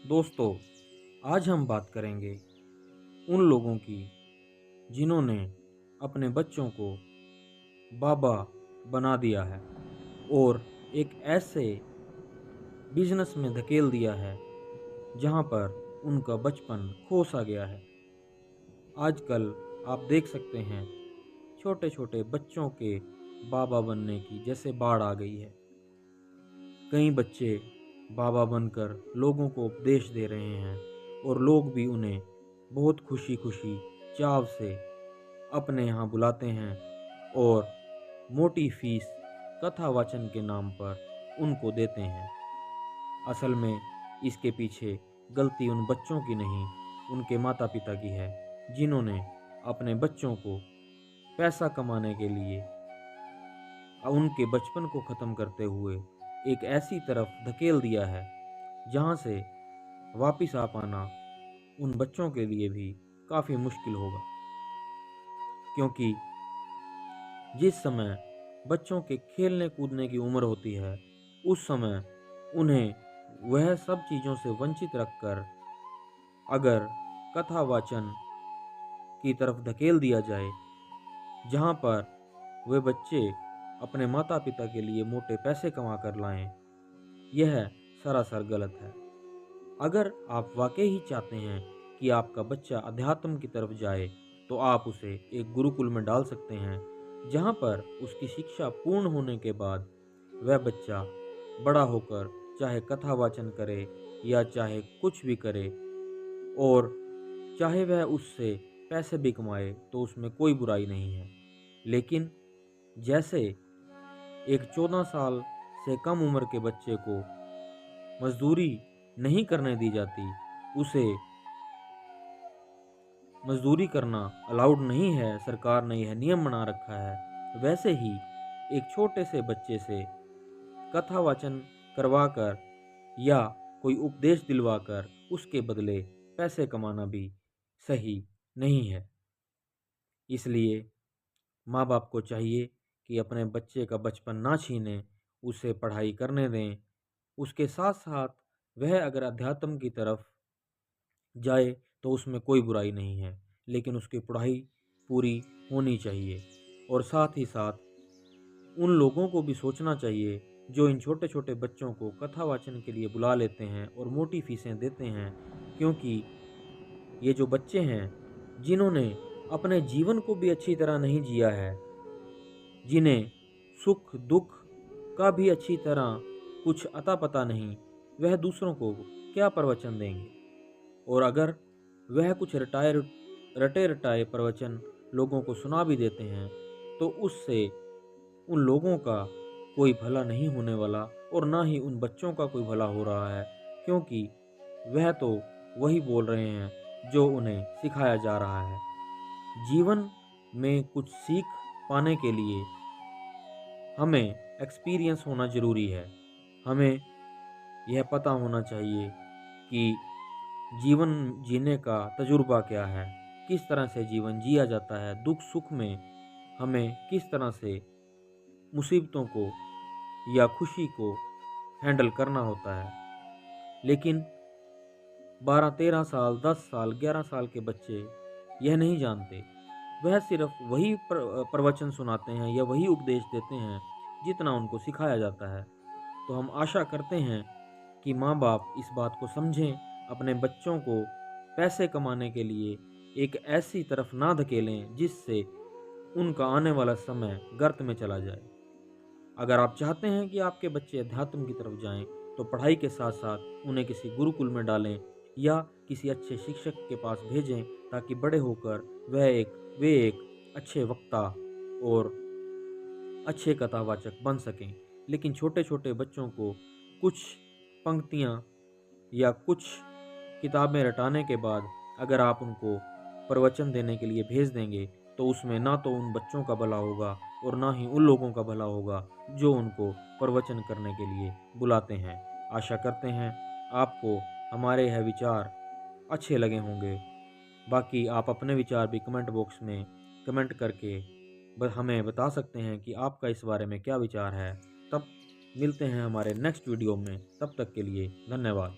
दोस्तों, आज हम बात करेंगे उन लोगों की जिन्होंने अपने बच्चों को बाबा बना दिया है और एक ऐसे बिजनेस में धकेल दिया है जहां पर उनका बचपन खो सा गया है। आजकल आप देख सकते हैं छोटे छोटे बच्चों के बाबा बनने की जैसे बाढ़ आ गई है। कई बच्चे बाबा बनकर लोगों को उपदेश दे रहे हैं और लोग भी उन्हें बहुत खुशी खुशी चाव से अपने यहाँ बुलाते हैं और मोटी फीस कथा वाचन के नाम पर उनको देते हैं। असल में इसके पीछे गलती उन बच्चों की नहीं, उनके माता पिता की है, जिन्होंने अपने बच्चों को पैसा कमाने के लिए उनके बचपन को ख़त्म करते हुए एक ऐसी तरफ धकेल दिया है जहां से वापिस आ पाना उन बच्चों के लिए भी काफ़ी मुश्किल होगा। क्योंकि जिस समय बच्चों के खेलने कूदने की उम्र होती है, उस समय उन्हें वह सब चीज़ों से वंचित रखकर अगर कथा वाचन की तरफ धकेल दिया जाए, जहां पर वे बच्चे अपने माता पिता के लिए मोटे पैसे कमा कर लाएं, यह सरासर गलत है। अगर आप वाकई ही चाहते हैं कि आपका बच्चा अध्यात्म की तरफ जाए, तो आप उसे एक गुरुकुल में डाल सकते हैं, जहां पर उसकी शिक्षा पूर्ण होने के बाद वह बच्चा बड़ा होकर चाहे कथा वाचन करे या चाहे कुछ भी करे और चाहे वह उससे पैसे भी कमाए, तो उसमें कोई बुराई नहीं है। लेकिन जैसे एक 14 साल से कम उम्र के बच्चे को मजदूरी नहीं करने दी जाती, उसे मजदूरी करना अलाउड नहीं है, सरकार ने यह नियम बना रखा है, वैसे ही एक छोटे से बच्चे से कथा वाचन करवाकर या कोई उपदेश दिलवाकर उसके बदले पैसे कमाना भी सही नहीं है। इसलिए माँ बाप को चाहिए कि अपने बच्चे का बचपन ना छीनें, उसे पढ़ाई करने दें। उसके साथ साथ वह अगर अध्यात्म की तरफ जाए तो उसमें कोई बुराई नहीं है, लेकिन उसकी पढ़ाई पूरी होनी चाहिए। और साथ ही साथ उन लोगों को भी सोचना चाहिए जो इन छोटे छोटे बच्चों को कथा वाचन के लिए बुला लेते हैं और मोटी फीसें देते हैं, क्योंकि ये जो बच्चे हैं जिन्होंने अपने जीवन को भी अच्छी तरह नहीं जिया है, जिन्हें सुख दुख का भी अच्छी तरह कुछ अता पता नहीं, वह दूसरों को क्या प्रवचन देंगे। और अगर वह कुछ रटे रटाए प्रवचन लोगों को सुना भी देते हैं, तो उससे उन लोगों का कोई भला नहीं होने वाला और ना ही उन बच्चों का कोई भला हो रहा है, क्योंकि वह तो वही बोल रहे हैं जो उन्हें सिखाया जा रहा है। जीवन में कुछ सीख पाने के लिए हमें एक्सपीरियंस होना ज़रूरी है। हमें यह पता होना चाहिए कि जीवन जीने का तजुर्बा क्या है, किस तरह से जीवन जिया जाता है, दुख सुख में हमें किस तरह से मुसीबतों को या खुशी को हैंडल करना होता है। लेकिन 12-13 साल, 10 साल, 11 साल के बच्चे यह नहीं जानते। वह सिर्फ वही प्रवचन सुनाते हैं या वही उपदेश देते हैं जितना उनको सिखाया जाता है। तो हम आशा करते हैं कि माँ बाप इस बात को समझें, अपने बच्चों को पैसे कमाने के लिए एक ऐसी तरफ ना धकेलें जिससे उनका आने वाला समय गर्त में चला जाए। अगर आप चाहते हैं कि आपके बच्चे अध्यात्म की तरफ जाएं, तो पढ़ाई के साथ साथ उन्हें किसी गुरुकुल में डालें या किसी अच्छे शिक्षक के पास भेजें, ताकि बड़े होकर वे एक अच्छे वक्ता और अच्छे कथावाचक बन सकें। लेकिन छोटे छोटे बच्चों को कुछ पंक्तियाँ या कुछ किताबें रटाने के बाद अगर आप उनको प्रवचन देने के लिए भेज देंगे, तो उसमें ना तो उन बच्चों का भला होगा और ना ही उन लोगों का भला होगा जो उनको प्रवचन करने के लिए बुलाते हैं। आशा करते हैं आपको हमारे यह विचार अच्छे लगे होंगे। बाकी आप अपने विचार भी कमेंट बॉक्स में कमेंट करके हमें बता सकते हैं कि आपका इस बारे में क्या विचार है। तब मिलते हैं हमारे नेक्स्ट वीडियो में, तब तक के लिए धन्यवाद।